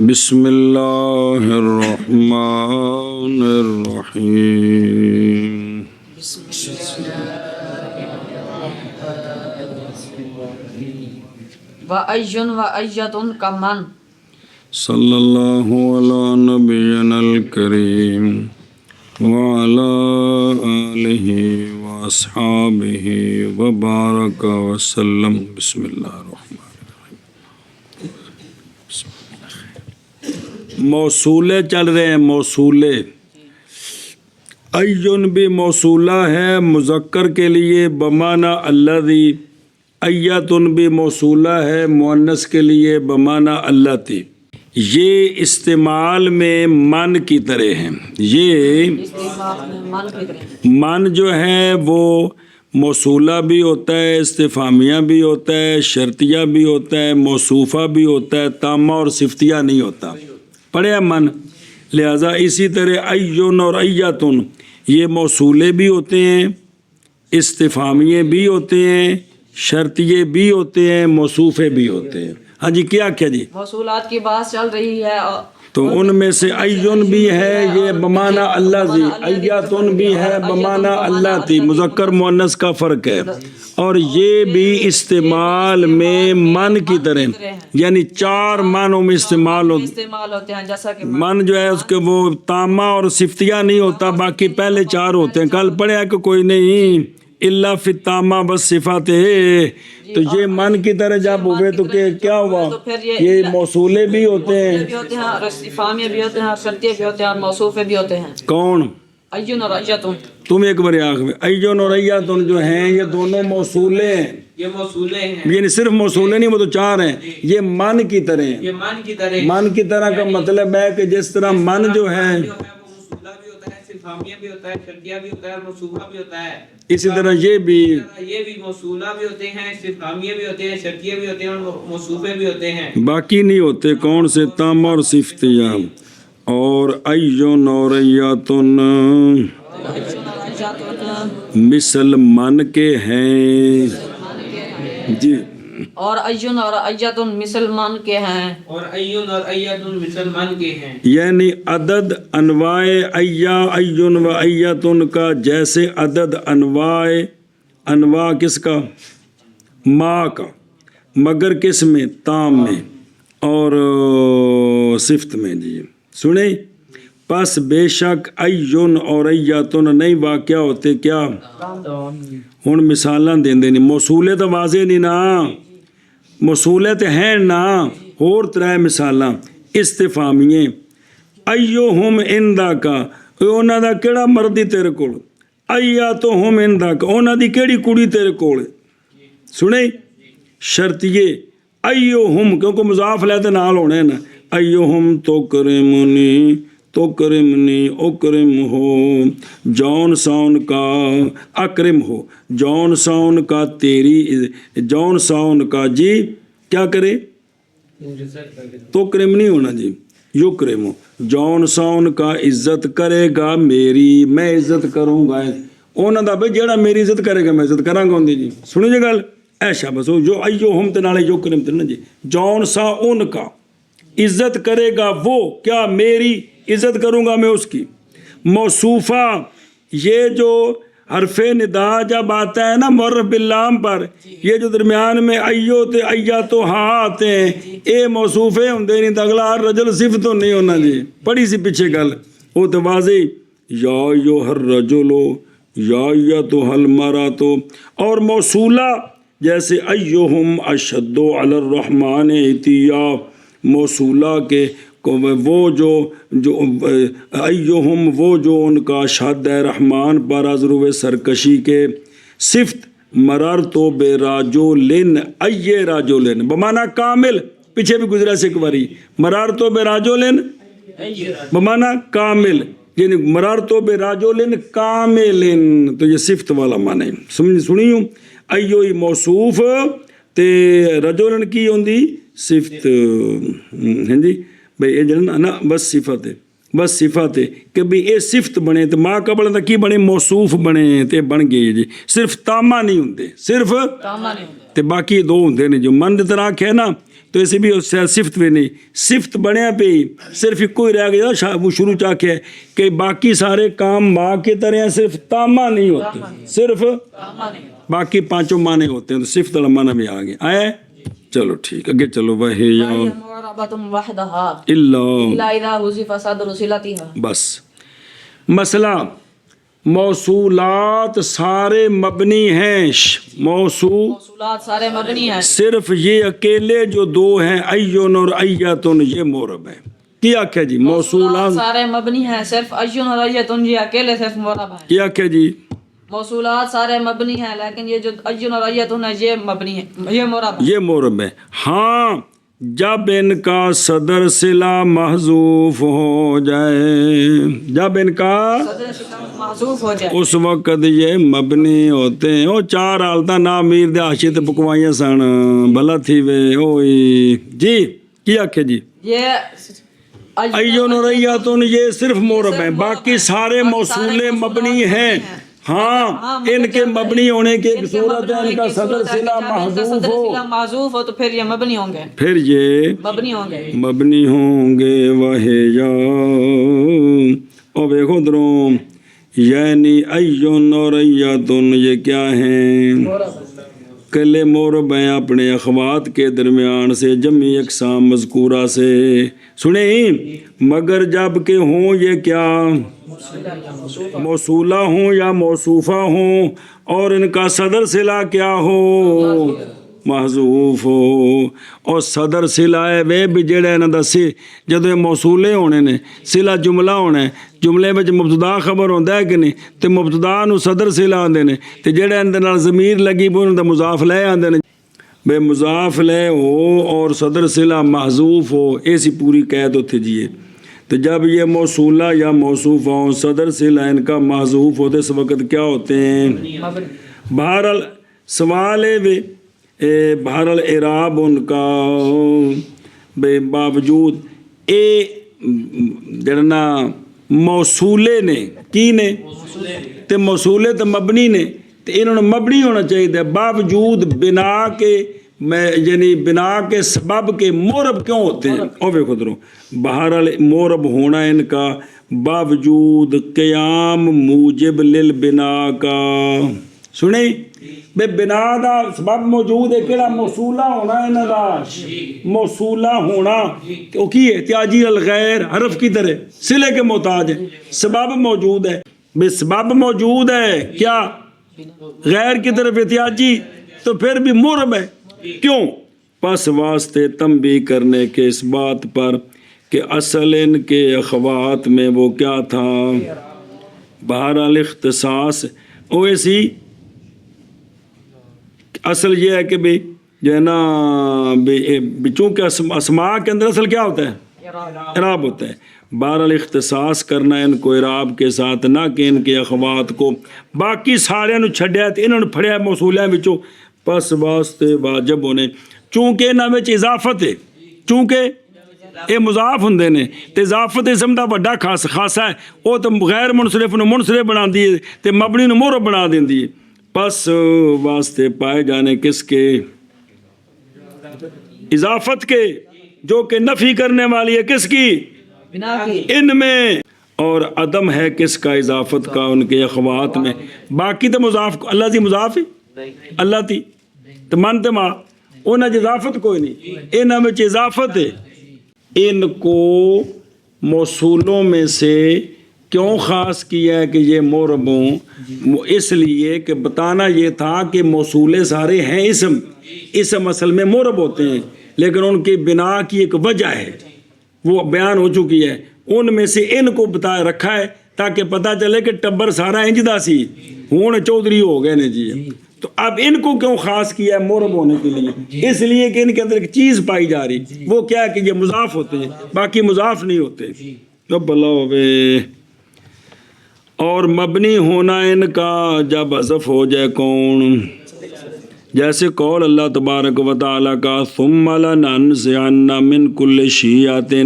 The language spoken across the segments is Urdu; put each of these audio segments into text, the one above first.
بسم اللہ الرحمن الرحیم وَأَيٌّ وَأَيَّةٌ كَمَّن صلی اللہ علی نبینا الکریم وعلی آلہ واصحابہ وبارک وسلم. بسم اللہ الرحمن الرحیم. موصولے چل رہے ہیں. موصولے ایون بھی موصولہ ہے مذکر کے لیے بمعنی الذی. ایتن بھی موصولہ ہے مؤنث کے لیے بمعنی اللاتی. یہ استعمال میں من کی طرح ہیں. یہ من جو ہے وہ موصولہ بھی ہوتا ہے, استفہامیہ بھی ہوتا ہے, شرطیہ بھی ہوتا ہے, موصوفہ بھی ہوتا ہے, تامہ اور صفتیہ نہیں ہوتا. پڑھے من. لہذا اسی طرح ایون اور ایتن یہ موصولے بھی ہوتے ہیں, استفہامیے بھی ہوتے ہیں, شرطیے بھی ہوتے ہیں, موصوفے بھی ہوتے ہیں. ہاں جی کیا جی موصولات کی بات چل رہی ہے تو ان میں سے ایون بھی ہے یہ بمعنی الذی, ایتن بھی ہے بمعنی اللاتی. مذکر مؤنث کا فرق ہے. اور یہ بھی استعمال میں من کی طرح یعنی چار معنوں میں استعمال ہوتے ہیں. جیسا کہ من جو ہے اس کے وہ تامہ اور صفتیہ نہیں ہوتا, باقی پہلے چار ہوتے ہیں. کل پڑھا کہ کوئی نہیں الا فی التامہ بس صفات ہے. تو یہ من کی طرح جب ہوئے تو کیا ہوا, یہ موصولے بھی ہوتے ہیں, استفہامیہ بھی ہوتے ہیں, شرطیہ بھی ہوتے ہیں, اور موصوفے بھی ہوتے ہیں. کون ایون اور ایتن. تم ایک بار آخر میں ایون اور ایتن جو ہیں یہ دونوں موصولے ہیں. یہ موصولے ہیں یعنی صرف موصولے نہیں, وہ تو چار ہیں. یہ من کی طرح ہیں. یہ من کی طرح. من کی طرح کا مطلب ہے کہ جس طرح من جو ہے بھی ہوتا ہے, شرطیہ بھی ہوتا ہے, موصوفہ بھی ہوتا ہے. اسی طرح یہ بھی موصولہ بھی ہوتے ہیں, استفہامیہ بھی ہوتے ہیں, شرطیہ بھی ہوتے ہیں, اور موصوفے بھی ہوتے ہیں. باقی نہیں ہوتے. کون سے تامہ اور صفتیہ. اور ایون اور ایتن مثل من کے ہیں جی. اور ایون اور ایتن مسلمان کے ہیں. اور ایون اور ایتن مسلمان کے ہیں. یعنی عدد انواع ایون و ایتن کا جیسے عدد انواع کس کا, ما کا, مگر کس میں, تام میں اور صفت میں. جی سنیں. پس بے شک ایون اور ایتن نہیں واقع ہوتے کیا. ہن مثالاں دیندے نہیں. موصولے تو واضح نہیں نا, موصولے تے ہیں نا. اور ترے مثالاں استفہامیے. ایہم عندک, انہاں دا کیڑا مردی تیرے کول. ایاتہم عندک, انہاں دی کیڑی کڑی تیرے کول. سنے. شرطیے ایہم کیونکہ مضاف لے تے نال ہونے نا. ایہم تکرمنی اکرم ہو, جون سون کا اکرم ہو, جون سون کا تیری, جون سون کا جی کیا کرے, تکرم نہیں ہونا جی, یکرم ہو. جون سون کا عزت کرے گا میری, میں عزت کروں گا. انہاں دا بھئی جیڑا میری عزت کرے گا میں عزت کراں گا ہوندی. جی سنو جی گل ایشا بس جو ایہم تے نالے یکرم تے نا جی. جون سا ان کا عزت کرے گا وہ کیا میری عزت کروں گا میں اس کی. موصوفہ یہ جو حرف ندا جب آتا ہے نا معرف باللام پر, یہ جو درمیان میں ایو تے ایاتو ہاں آتے ہیں اے موصوفے ہوندے نہیں. اگلا ہر رجل صفت تو نہیں ہونا جی. پڑھی سی پیچھے گل وہ تو واضح. یا ایو ہر رجلو یا ایاتو ہل مراتو. اور موصولہ جیسے ایہم اشد علی الرحمن عطیہ. موصولہ کے وہ جو ایہم وہ جو ان کا شد ہے رحمان پر ازرو سرکشی کے. صفت مررتو بے راجولن, ای راجولن بمعنی کامل. پیچھے بھی گزرا سے ایک باری. مررتو بے راجولن بمعنی کامل, یعنی مررتو بے راجولن کاملن. تو یہ صفت والا معنی ہے. سنیوں ایو موصوف تے رجولن کی ہوندی صفت. ہاں جی بھئی یہ جنہاں نا بس صفت ہے, بس صفت ہے کہ بھی یہ صفت بنے تو ماں قبل دا کی بنے, موصوف بنے تے بن گئے. جی صرف تامہ نہیں ہوندے, صرف تے باقی دو ہوندے نے. جو من دی طرح ہے نا تو اسے بھی اس سے صفت بھی نہیں صفت بنیا پہ ہی صرف ایک کوئی رہ گیا وہ شروع چاہ کے کہ باقی سارے کام ماں کی طرح صرف تامہ نہیں ہوتے صرف باقی پانچوں معنی ہوتے ہیں تو صفت والا معنی بھی آ گیا آئے چلو ٹھیک اگے چلو وہی بس مسئلہ موصولات سارے مبنی ہیں موصولات سارے مبنی ہیں صرف یہ اکیلے جو دو ہیں ایون اور ایتن یہ مورب ہے کیا کیا جی موصولات سارے مبنی ہیں صرف ایون اور ایتن یہ اکیلے صرف مورب ہیں کیا کیا جی موصولات سارے مبنی ہیں لیکن یہ جو ایون اور ایتن ہے یہ مبنی ہے یہ مورب ہے یہ مورب ہے ہاں جب ان کا صدر صلہ محذوف ہو جائے جب ان کا محذوف ہو جائے اس وقت یہ مبنی ہوتے ہیں وہ چار حالتاں نا امیر دے عاشق تے پکوائیاں سن بھلا تھی وے اوئی جی کیا کہ جی یہ ایون اور ایتن یہ صرف مورب ہیں باقی سارے موصولے مبنی ہیں ہاں ان کے مبنی ہونے کی ایک صورت ہے ان کا صدر صلہ معذوف ہو تو پھر یہ مبنی ہوں گے پھر یہ مبنی ہوں گے وہی اور دیکھو دروں یعنی ایون اور ایتن یہ کیا ہیں کلے مورب ہیں اپنے اخوات کے درمیان سے جمعی اقسام مذکورہ سے سنیں مگر جب کہ ہوں یہ کیا موصولہ ہوں یا موصوفہ ہوں اور ان کا صدر صلہ کیا ہو محذوف ہو اور صدر صلہ ہے وہ بھی جڑا انہاں دا سی جدوں موصولے ہونے نے صلہ جملہ ہونا ہے جملے وچ مبتدا خبر ہوندا ہے کہ نہیں تے مبتدا نو صدر صلہ آندے نے تے جڑا اندر نال ضمیر لگی وہ انہاں دا مضاف لے آندے نے بے مضاف لے ہو اور صدر صلہ محذوف ہو ایسی پوری قید ہوتی جی تو جب یہ موصولہ یا موصوف ہوں صدر صلہ ان کا محذوف ہوتے اس وقت کیا ہوتے ہیں بہرحال سوال ہے بہرحال اعراب ان کا بے باوجود اے جڑنا موصولے نے کی نے تے موصولے تے مبنی نے تے انہوں نے مبنی ہونا چاہیے باوجود بنا کے یعنی بنا کے سبب کے مورب کیوں ہوتے ہیں اور دیکھو دروں بہرحال مورب ہونا ان کا باوجود قیام موجب للبنا کا سنیں بے بنا دا سبب موجود ہے کیڑا موصولہ ہونا انہاں دا موصولہ ہونا وہ کی احتیاجی الغیر حرف کی طرح صلے کے محتاج ہے سبب موجود ہے بے سبب موجود ہے کیا غیر کی طرف احتیاجی تو پھر بھی مورب ہے کیوں پس واسطے تنبیہ کرنے کے اس بات پر کہ اصل ان کے اخوات میں وہ کیا تھا بہرحال اختصاص او ایسی اصل یہ ہے کہ بھی جو ہے نا چونکہ اسماء کے اندر اصل کیا ہوتا ہے اعراب ہوتا ہے بہرحال اختصاص کرنا ان کو اعراب کے ساتھ نہ کہ ان کے اخوات کو باقی سارے نو چھڈیا تے انہوں نے پھڑیا موصولیاں وچوں پس واسطے واجب ہونے چونکہ انہاں وچ اضافت ہے چونکہ یہ مضاف ہوندے نے تے اضافت اسم دا بڑا خاصا ہے وہ تو غیر منصرف نو منصرف بنا دیے تے مبنی نو مورب بنا دیندی ہے پس واسطے پائے جانے کس کے اضافت کے جو کہ نفی کرنے والی ہے کس کی ان میں اور عدم ہے کس کا اضافت کا ان کے اخوات میں باقی تو مضاف اللہ دی مضاف ہے اللہ تی تو منتے ماں انہاں اضافت کوئی نہیں انہاں میں اضافت ہے ان کو موصولوں میں سے کیوں خاص کیا ہے کہ یہ مورب ہوں اس لیے کہ بتانا یہ تھا کہ موصولے سارے ہیں اسم اصل میں مورب ہوتے ہیں لیکن ان کی بنا کی ایک وجہ ہے وہ بیان ہو چکی ہے ان میں سے ان کو بتا رکھا ہے تاکہ پتہ چلے کہ ٹبر سارا انجدہ سی ہون چودھری ہو گئے نے جی تو اب ان کو کیوں خاص کیا ہے مورب ہونے کے لیے اس لیے کہ ان کے اندر ایک چیز پائی جا رہی وہ کیا ہے کہ یہ مضاف ہوتے ہیں باقی مضاف نہیں ہوتے اب بلا ہوئے اور مبنی ہونا ان کا جب حذف ہو جائے کون جیسے قول اللہ تبارک و تعالیٰ کا ثم لننزعن من كل شیعة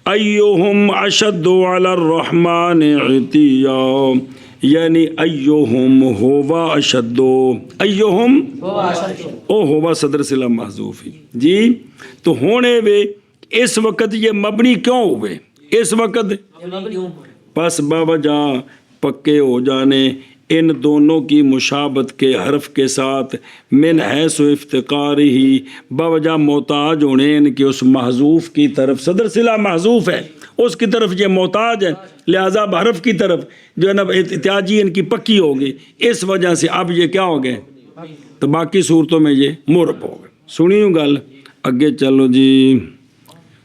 ایہم اشد علی الرحمن عتیا یعنی ایہم ہوا اشدو، ایہم وہ اشد او ہوا صدر صلہ محذوف ہی جی. تو ہونے وے اس وقت یہ مبنی کیوں ہوئے اس وقت؟ پس باوجہ پکے ہو جانے ان دونوں کی مشابت کے حرف کے ساتھ، من حیث و افتقار ہی، باوجہ محتاج ہونے ان کے اس محذوف کی طرف. صدر صلہ محذوف ہے، اس کی طرف یہ محتاج ہے، لہذا حرف کی طرف جو ہے نا احتیاجی ان کی پکی ہوگی، اس وجہ سے اب یہ کیا ہو گئے؟ تو باقی صورتوں میں یہ مرب ہو گئے. سنی ہوں گل، اگے چلو جی،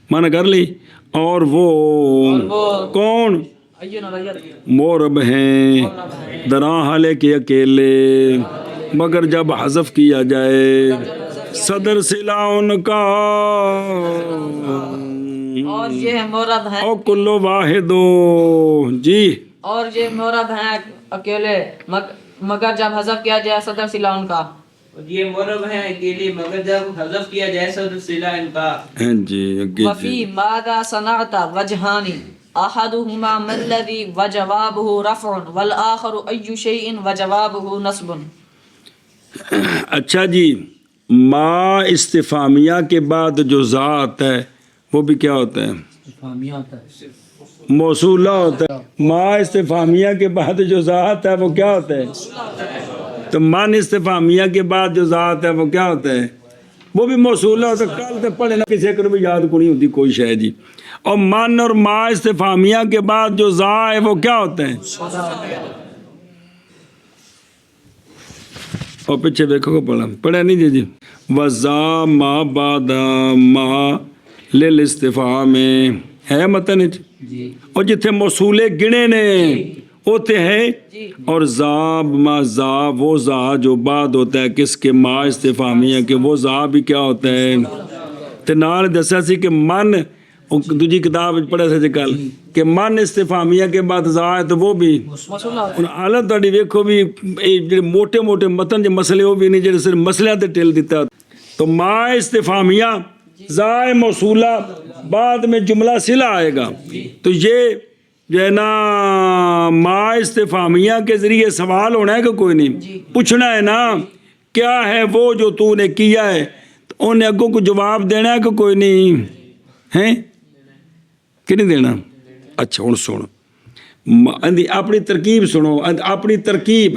مانا کر لی. اور وہ کون ایون اور ایت مورب ہیں درا حالے کے اکیلے، مگر جب حذف کیا جائے صدر صلہ ان کا، اور یہ مورب ہیں، او کلو واحدو جی، اور یہ مورب ہیں اکیلے مگر جب حذف کیا جائے صدر صلہ ان کا. اور یہ مرب ہیں اکیلے مگر جب حذف کیا جائے صدر صلہ ان کا. ہیں جی اگے وفی جی. ماذا صنعت وجہانی احدہما ما الذی وجوابہ رفع والآخر ای شیء وجوابہ نصب. اچھا جی، ما استفامیہ کے بعد جو ذات ہے وہ بھی کیا ہوتا ہے؟ موصولہ ہوتا ہے. ما استفامیہ کے بعد جو ذات ہے وہ کیا ہوتا ہے؟ تو من استفامیہ کے بعد جو ذات ہے وہ کیا ہوتا ہے؟ وہ بھی موصولہ ہوتا ہے. کل تے پڑھے نہ کسی کو بھی یاد کو نہیں ہوتی کوئی شے جی. اور من اور ما استفامیہ کے بعد جو ذا ہے وہ کیا ہوتا ہے؟ اور پیچھے دیکھو کو پڑھا نہیں جی جی. وَذَا مَا بَعْدَ مَا لِلْاِسْتِفْهَامِ ہے متن جی. اور جتھے موصولے گنے نے ہوتے ہیں، اور ذا ما ذا وہ ذا جو بعد ہوتا ہے کس کے؟ ما استفہامیہ کے. وہ ذا بھی کیا ہوتا ہے؟ تے نال دسیا سی کہ من دوجی کتاب پڑھا سے کل کہ من استفہامیہ کے بعد ذا ہے تو وہ بھی ہن حالت تہاڈی ویکھو بھی جڑے موٹے موٹے متن جو مسئلے وہ بھی نہیں جڑے صرف مسئلے تے ٹل دیتا. تو ما استفہامیہ ذا موصولہ بعد میں جملہ صلہ آئے گا. تو یہ جو ہے نا ما استفہامیہ کے ذریعے سوال ہونا ہے کہ کوئی نہیں؟ پوچھنا ہے نا کیا ہے وہ جو تو نے کیا ہے، تو انہیں اگوں کو جواب دینا ہے کہ کوئی نہیں ہیں کہ نہیں دینا؟ اچھا ہوں سن اپنی ترکیب سنو. اپنی ترکیب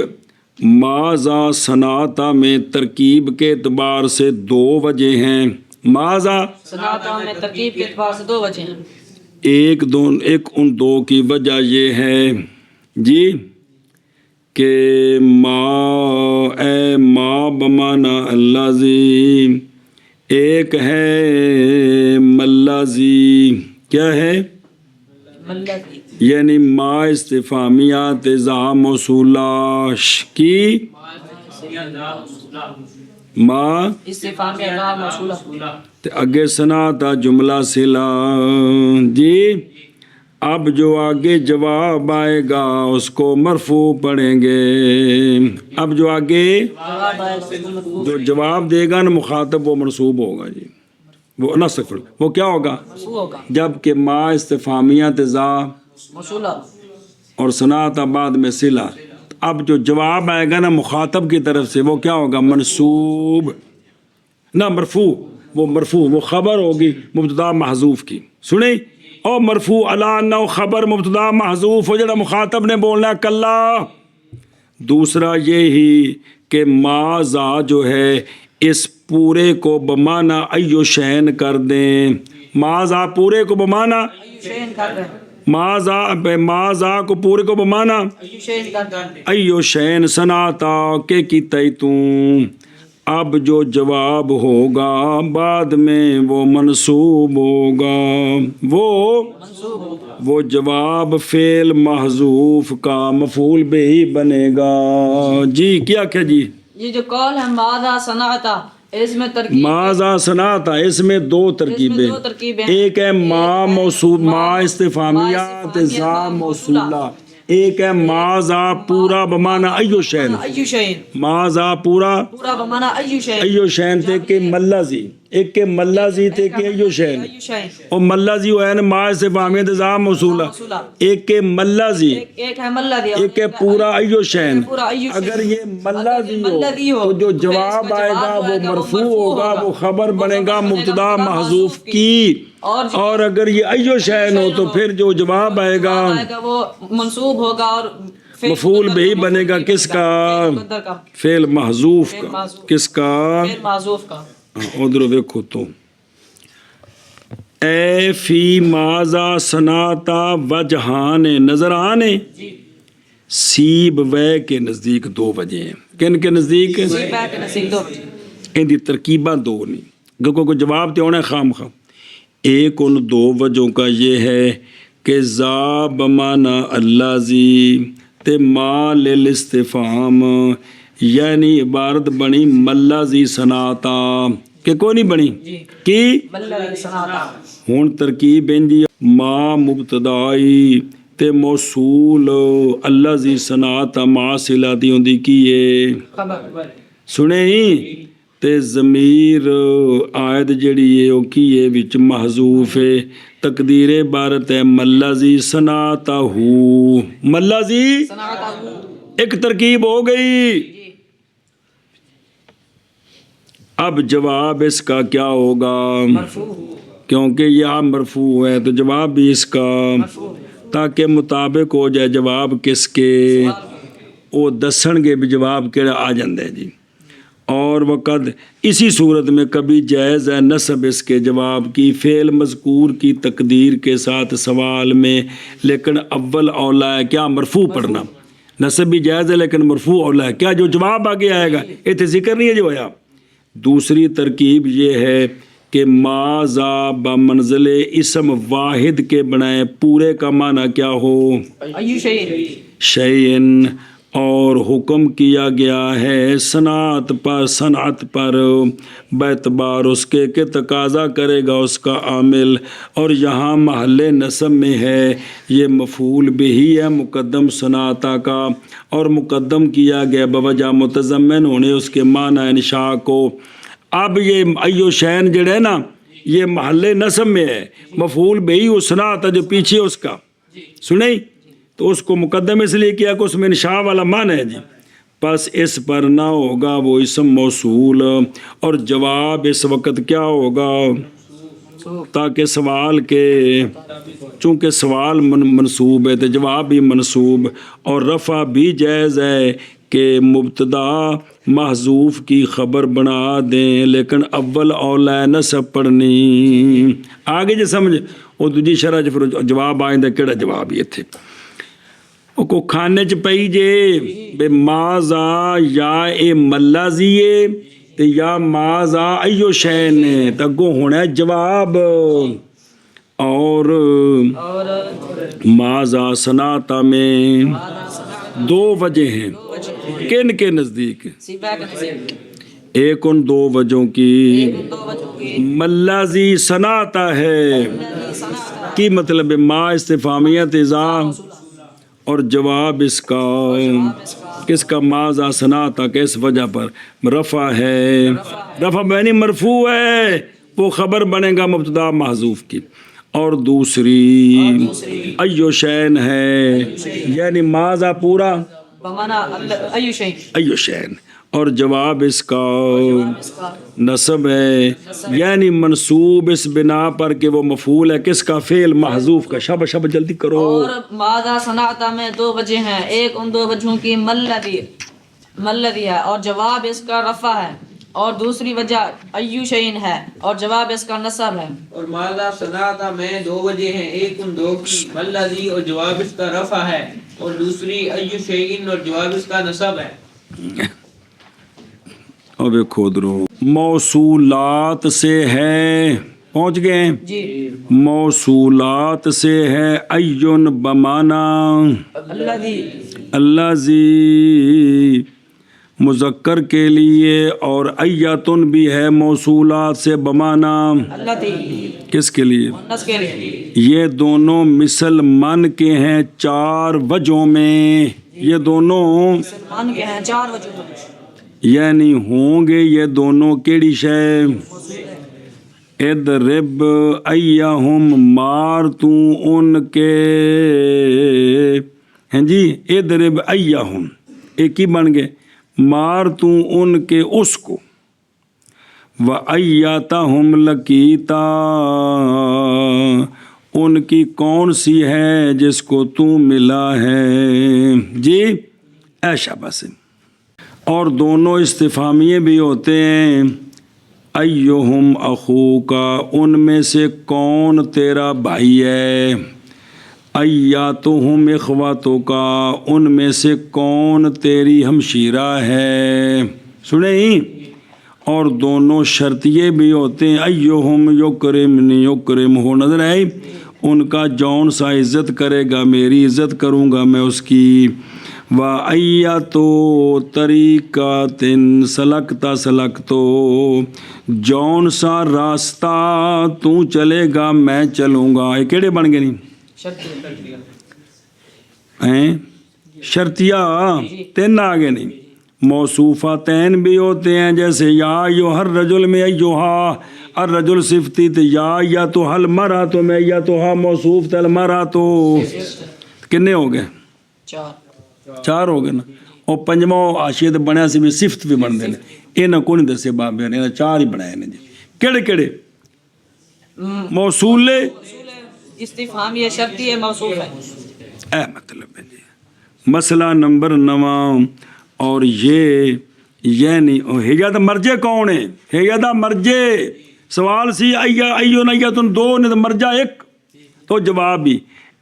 ماذا صنعتا میں ترکیب کے اعتبار سے دو وجہ ہیں. ماذا صنعتا میں ترکیب کے اعتبار سے دو وجہ ہیں. ایک ان دو کی وجہ یہ ہے جی کہ ما بمانا اللذی، ایک ہے ملازی. کیا ہے؟ یعنی ما استفہامیات ذا موصولاش کی، ما استفہامیہ ذا موصولہ تے اگے صنعتا جملہ صلہ جی. اب جو آگے جواب آئے گا اس کو مرفوع پڑھیں گے. اب جو آگے جو جواب دے گا نا مخاطب وہ منصوب ہوگا جی، وہ نصف وہ کیا ہوگا؟ جبکہ ما استفہامیات ذا موصولہ اور صنعت بعد میں صلہ. اب جو جواب آئے گا نا مخاطب کی طرف سے وہ کیا ہوگا؟ منصوب نہ مرفوع. وہ مرفوع وہ خبر ہوگی مبتدا محذوف کی. سنیں اور مرفوع علی انہ خبر مبتدا محذوف ہو جڑا مخاطب نے بولنا کلا. دوسرا یہی کہ ما ذا جو ہے اس پورے کو بمانا ایو شین کر دیں. ما ذا پورے کو بمانا شین کر رہے ہیں، ما ذا کو پورے کو بمانا شین کر رہے ہیں. ایو شین صنعتا کے کیتے توں. اب جو جواب ہوگا بعد میں وہ منصوب ہوگا. وہ جواب فعل محذوف کا مفعول به ہی بنے گا جی. کیا کیا جی؟ یہ جو قول ہے ماذا صنعتا، اس میں ترکیب ماذا صنعتا، اس میں دو ترکیبیں. ایک ہے ما موصول ما استفہامیات ذا موصولہ، ایک ہے ما ذا پورا بمانا ایو شین. ایو شین ما ذا پورا بمانا ایو شین. ایو شین تے کہ ملازی ایک کے ملازی تے کہ ایو شین أي شيء اور ملازی ہویا نا ما استفہامیہ انتظام موصولہ ایک کے ملازی ایک ہے ملذی ایک ہے پورا ایو شین پورا ایو شین اگر یہ ملازی ملذی ہو ہو تو جو جواب آئے گا وہ مرفوع ہوگا وہ خبر بنے گا مبتدا محذوف کی اور اگر یہ ایو شین ہو تو پھر جو جواب آئے گا وہ منصوب ہوگا اور مفعول بھی بنے گا کس کا مقدر کا فعل محذوف کا کس کا فعل معذوف کا ادھر دیکھو تو اے فی ماذا صنعتا وجہان نظر آنے سیب وے کے نزدیک دو وجہ ہیں کن کے نزدیک بیک نصیب دو ان دی ترکیبہ دو نہیں کو جواب تے ہونا خام خام ایک ان دو وجہوں کا یہ ہے کہ ذا بمانا اللہ زی تے ما للاستفہام یعنی عبارت بنی ملازی صنعتا کہ کوئی نہیں بنی کی ملذی صنعتا ہون ترکیب اندی ما مبتدائی تے موصول اللہ زی صنعتا ما صلہ دی ہوندی کیے خبر سنے ہی تے ضمیر آیت جڑی ہے او کیے وچ محذوف ہے تقدیر عبارت ہے ملازی صنعتا ہو ملازی صنعتا ایک ترکیب ہو گئی اب جواب اس کا کیا ہوگا کیونکہ یہ مرفوع ہے تو جواب بھی اس کا تاکہ مطابق ہو جائے جواب کس کے وہ دسن گے بھی جواب کیڑا آ جاندے جی اور وقت اسی صورت میں کبھی جائز ہے نصب اس کے جواب کی فعل مذکور کی تقدیر کے ساتھ سوال میں لیکن اول اولا ہے کیا مرفوع پڑھنا نصب بھی جائز ہے لیکن مرفوع اولا ہے کیا جو جواب آگے آئے گا اتنے ذکر نہیں ہے جو ہویا دوسری ترکیب یہ ہے کہ ما ذا بمنزل اسم واحد کے بنائے پورے کا معنی کیا ہو ایو شیء شیئن اور حکم کیا گیا ہے صنعت پر باعتبار اس کے کہ تقاضا کرے گا اس کا عامل اور یہاں محل نصب میں ہے یہ مفعول بھی ہے مقدم صنعتا کا اور مقدم کیا گیا بوجہ متضمن ہونے اس کے معنی انشاء کو اب یہ ایو شین جڑا ہے نا یہ محل نصب میں ہے مفعول بھی وہ صنعتا جو پیچھے اس کا سنیں تو اس کو مقدم اس لیے کیا کہ اس میں انشاء والا معنی ہے جی پس اس پر نہ ہوگا وہ اسم موصول اور جواب اس وقت کیا ہوگا تاکہ سوال کے چونکہ سوال منصوب ہے تو جواب بھی منصوب اور رفع بھی جائز ہے کہ مبتدا محذوف کی خبر بنا دیں لیکن اول اولا نصب پڑھنی آگے جو سمجھ وہ دوجی شرح جو پھر جواب آئندہ کیڑا جواب یہ تھے کو کھانے چ پئی جے بے مازا یا اے ملازیے تے یا مازا ایو شین تگو ہونا ہے جواب اور مازا صنعتا میں دو وجہ ہیں کن کے نزدیک ایک ان دو وجہوں کی ملازی صنعتا ہے کی مطلب ما استفہامیہ تیزام اور جواب اس کا کس کا ماذا صنعتا کہ اس وجہ پر رفع ہے رفع بینی مرفوع ہے وہ خبر بنے گا مبتدا محذوف کی اور دوسری ایو شین ہے یعنی ماذا پورا ایو شین اور جواب اس کا نصب ہے یعنی منصوب اس بنا پر کہ وہ مفعول ہے کس کا فعل محذوف کا شب جلدی کرو اور ماذا صنعتا میں دو وجہ ہیں ایک ان دو وجہوں کی ملذی ہے اور جواب اس کا رفع ہے اور دوسری وجہ ایو شیء ہے اور جواب اس کا نصب ہے اور ماذا صنعتا میں دو وجہ ہیں ایک ان دو کی ملذی اور جواب اس کا رفع ہے اور دوسری ایو شیء اور جواب اس کا نصب ہے اب کھودرو موصولات سے ہے پہنچ گئے جی موصولات سے ہے ایون بمانا اللہ زی مذکر کے لیے اور ایتن بھی ہے موصولات سے بمانا کس کے لیے یہ دونوں مثل من کے ہیں چار وجہوں میں یہ دونوں من کے ہیں چار وجہوں یعنی ہوں گے یہ دونوں کیڑی شے اضرب ایہم مار تو ان کے ہیں جی اضرب ایہم ایک ہی بن گئے مار تو ان کے اس کو وَأَيَّتَهُمْ لَكِيتَا ان کی کون سی ہے جس کو تو ملا ہے جی ایشا بس اور دونوں استفہامیے بھی ہوتے ہیں ایہم اخوکا ان میں سے کون تیرا بھائی ہے ایاتہم اخواتکا ان میں سے کون تیری ہمشیرہ ہے سنیں اور دونوں شرطیے بھی ہوتے ہیں ایہم یکرمنی یکرم ہو نظر آئی ان کا جون سا عزت کرے گا میری عزت کروں گا میں اس کی وَأَيَّتُ طَرِيقَةٍ سَلَكْتَ سَلَكْتُ جون سا راستہ تو چلے گا میں چلوں گا یہ کیڑے بن گئے نہیں شرطیہ تین آگے نہیں موصوفاتین بھی ہوتے ہیں جیسے یا ہر رجل میں ایوہا الرجل صفتی تو یا تو حل مرا تو میں یا تو ہا موصوف تل مرا تو کنے ہو گئے چار ہو گئے نا اور پنجمہ آشیت بنیا سے بھی صفت بھی بن دینے اینا کون دسے بابے نے چار ہی بنائے نے جی کیڑے کیڑے موصول استفہامیہ شرطیہ موصوف ہے مطلب ہے جی مسئلہ نمبر 9 اور یہ یعنی ہجت مرجے کون ہے ہجت مرجے سوال سی ایون ایتن دو نے تو مرجع ایک تو جواب بھی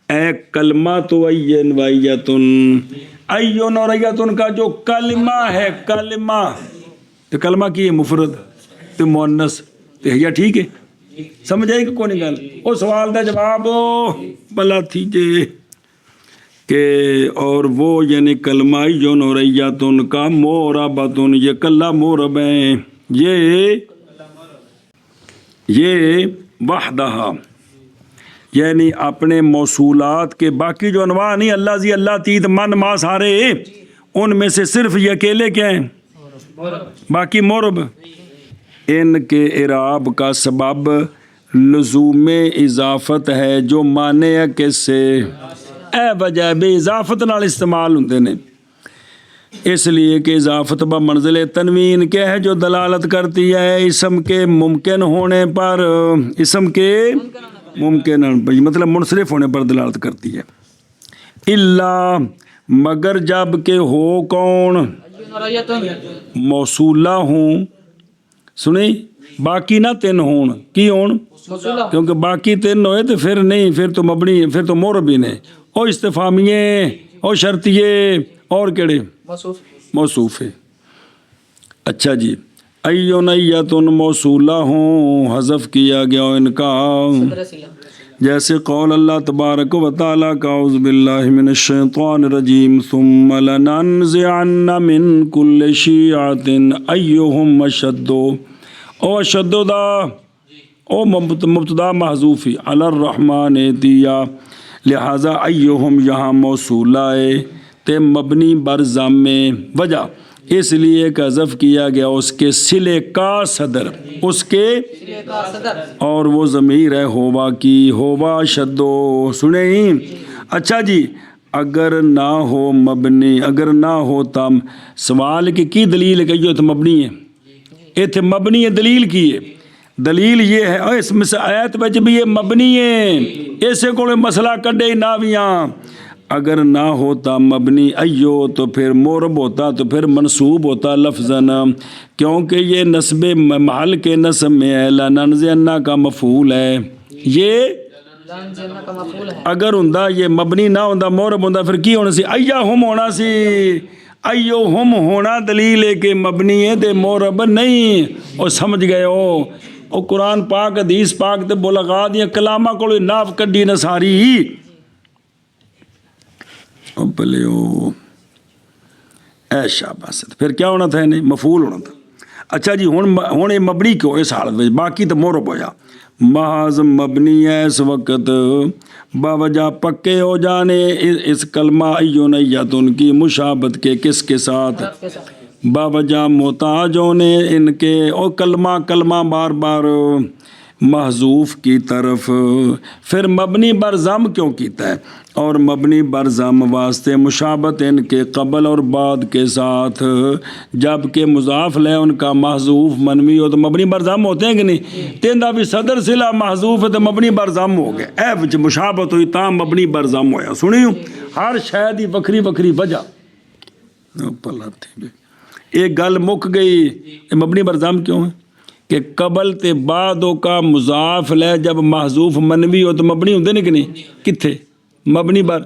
اے کلمہ تو این و ایتن ایون اور ایتن کا جو کلمہ ہے کلمہ تو کلمہ کی ہے مفرد تو مؤنث تو ہجا ٹھیک ہے سمجھ آئی کہ کون گل وہ سوال دا جواب بلا تھی جے کہ اور وہ یعنی کلمہ ایون اور ایتن کا موربتن یہ کلہ مورب ہیں یہ وحدہ یعنی اپنے موصولات کے باقی جو انواع نہیں اللہ زی اللہ تیت من ما سارے ان میں سے صرف یہ اکیلے کیا ہیں باقی مورب ان کے اعراب کا سبب لزوم اضافت ہے جو مانے ہے کس سے اے وجہ بے اضافت نال استعمال ہوندے نے اس لیے کہ اضافت بمنزل تنوین کیا ہے جو دلالت کرتی ہے اسم کے ممکن ہونے پر اسم کے ممکن مطلب منصرف ہونے پر دلالت کرتی ہے الا مگر جب کہ ہو کون موصولہ ہوں سنیں باقی نہ تین ہون کی ہون کیونکہ باقی تین ہوئے تو پھر نہیں پھر تو مبنی پھر تو موربی نے او استفہامیے او شرطیے اور کیڑے موصوف ہے اچھا جی ایون ایتن موصولہ ہوں حذف کیا گیا ان کا جیسے قول اللہ تبارک و تعالیٰ کا اعوذ باللہ من الشیطان الرجیم ثم لننزعن من کل شیعۃ ایہم اشد او اشد دا او مبتدا محذوفی علی الرحمن دیا لہذا ایہم یہاں موصولہ ہے تے مبنی بر ضم میں وجہ اس لیے کہ حذف کیا گیا اس کے صلے کا صدر اس کے اور وہ ضمیر ہے ہوا کی ہوا شدو سنیں اچھا جی اگر نہ ہو مبنی اگر نہ ہو تم سوال کی دلیل ہے کہ یہ تو مبنی ہے یہ تھے مبنی ہے دلیل کی ہے دلیل یہ ہے اس میں سے آیت بچ بھی یہ مبنی ہے ایسے کو مسئلہ کڈے ناویاں اگر نہ ہوتا مبنی ایو تو پھر مورب ہوتا تو پھر منصوب ہوتا لفظاً کیونکہ یہ نسب محل کے نسب میں ہے لننزعن کا مفعول ہے یہ اگر ہوندا یہ مبنی نہ ہوندا مورب ہوندا پھر کی ہونا سی ایہم ہونا سی ایہم ہونا دلیل ہے کہ مبنی ہے تے مورب نہیں اور سمجھ گئے ہو اور قرآن پاک حدیث پاک تے بلغا دیا کلامہ کو ناف کڈی نہ ساری بلیو ایشا بس پھر کیا ہونا تھا انہیں مفعول ہونا تھا اچھا جی ہوں یہ مبنی کیوں اس حالت میں باقی تو مورب ہو جا محض مبنی ہے اس وقت باوجہ پکے ہو جانے اس کلمہ ایون ایتن کی مشابت کے کس کے ساتھ باوجہ محتاج ہونے ان کے اور کلمہ بار بار محذوف کی طرف. پھر مبنی بر ضم کیوں کیتا ہے؟ اور مبنی بر ضم واسطے مشابہت ان کے قبل اور بعد کے ساتھ. جب کہ مضاف لے ان کا محذوف منوی ہو تو مبنی بر ضم ہوتے ہیں کہ نہیں؟ تیندا بھی صدر صلہ محذوف ہے تو مبنی بر ضم ہو گیا. اے وچ مشابہت ہوئی تاں مبنی بر ضم ہویا. سنیو ہر شے دی وکری وکری وجہ. ایک گل مک گئی مبنی بر ضم کیوں ہے کہ قبل تے بعدوں کا مضاف لے جب محذوف منوی ہو تو مبنی ہوندے نہیں کہ نہیں؟ کتھے مبنی بر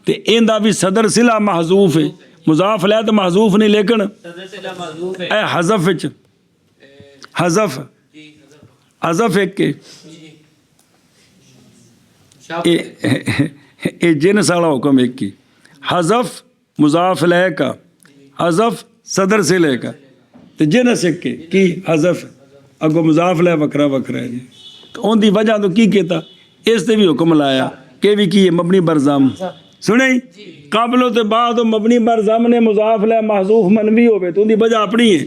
تے ایندا بھی صدر صلہ محذوف ہے. مضاف لے تو محذوف نہیں لیکن اے حذف وچ حذف ایک کے اے جنس والا حکم ایک کی. حذف مضاف لے کا حذف صدر سے لے کا تو جنس ایک کے کی حذف اگو مضاف لے وکرا وکرا ہے جی. تو ان دی وجہ تو کی کیتا اس تے بھی حکم لایا کہ بھی کی مبنی بر ضم. سنیں قبل تے بعد مبنی بر ضم نے مضاف لے محذوف منوی ہوے تو ان دی وجہ اپنی ہے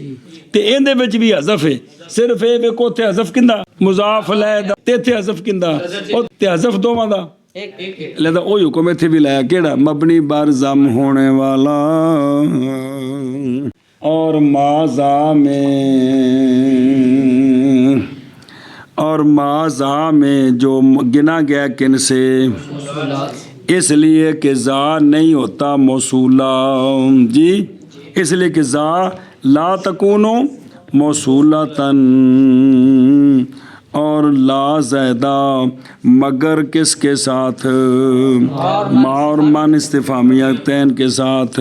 تے این دے وچ بھی حذف ہے. صرف اے وے کوتے حذف کیندا مضاف لے دا تے تے حذف کیندا او تے حذف دوواں دا لہذا وہی حکم اتنے بھی لایا کیڑا مبنی بر ضم ہونے والا. اور ماضا میں جو گنا گیا کن سے اس لیے کہ ذا نہیں ہوتا موصولہ جی. اس لیے کہ ذا لا تکونو موصولتاً اور لا زیدہ مگر کس کے ساتھ ما اور من استفہامیتین کے ساتھ.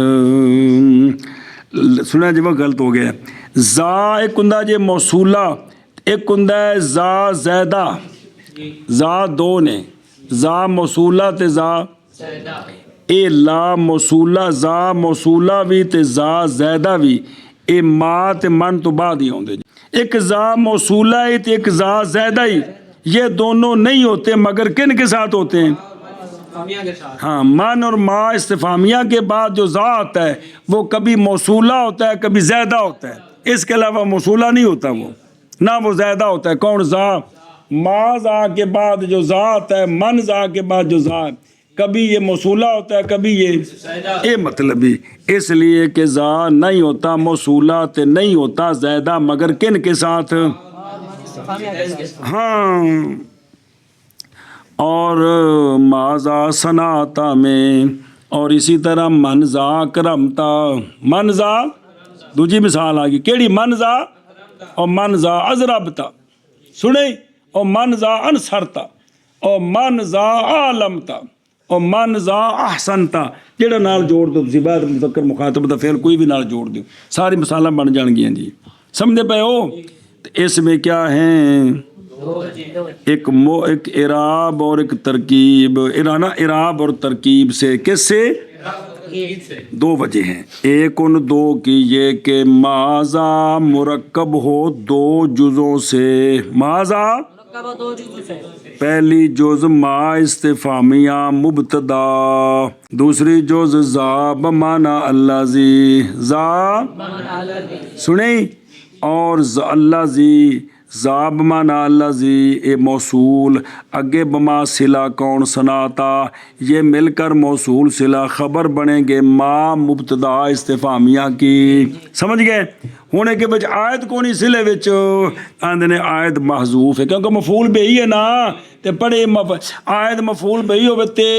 سنا جی وہ غلط ہو گیا. زا ایک ہندہ جی موصولہ ایک ہندہ ہے زا زیدہ. زا دو نے زا موصولہ تے زا اے لا موصولہ زا موصولہ بھی تے زا زیدہ بھی اے ما تے من تو بعد ہی ہوندے. ایک زا موصولہ ہے تے ایک زا زیدہ ہی یہ دونوں نہیں ہوتے مگر کن کے ساتھ ہوتے ہیں؟ ہاں من اور ما استفہامیہ کے بعد جو زا آتا ہے وہ کبھی موصولہ ہوتا ہے کبھی زیدہ ہوتا ہے. اس کے علاوہ موصولہ نہیں ہوتا وہ نہ وہ زیادہ ہوتا ہے. کون زا؟ ما زا کے بعد جو زا آتا ہے من زا کے بعد جو زا کبھی یہ موصولہ ہوتا ہے کبھی یہ مطلبی. اس لیے کہ زا نہیں ہوتا موصولہ تے نہیں ہوتا زیادہ مگر کن کے ساتھ؟ ہاں. اور ماذا صنعتا میں اور اسی طرح منزا کرمتا. منزا دوجی مثال آگی کیڑی؟ منزا اور منزا ازربتا. سنیں اور منزا انصرتا اور منزا عالمتا اور منزا احسنتا. جیڑا نال جوڑ دو تسی بعد مذکر مخاطب دا فعل کوئی بھی نال جوڑ دو ساری مثالاں بن جان گیاں جی. سمجھے پے ہو؟ اس میں کیا ہیں ایک اعراب اور ایک ترکیب. اعراب اور ترکیب سے کس سے؟ دو وجہ ہیں. ایک ان دو کی یہ کہ ماذا مرکب ہو دو جزوں سے. ماذا پہلی جز ما استفہامیہ مبتدا دوسری جز ذا بمعنی الذی. ذا سنیں اور الذی ذا بمعنی الذی اے موصول اگے بما صلہ کون صنعتا یہ مل کر موصول صلہ خبر بنیں گے ما مبتدا استفہامیہ کی. سمجھ گئے؟ ہونے کے بچ آیت کونی صلے وچ آندنے آیت محذوف ہے کیونکہ مفعول بے ہی ہے نا تے پڑھے آیت مفعول بے ہی ہوئے تے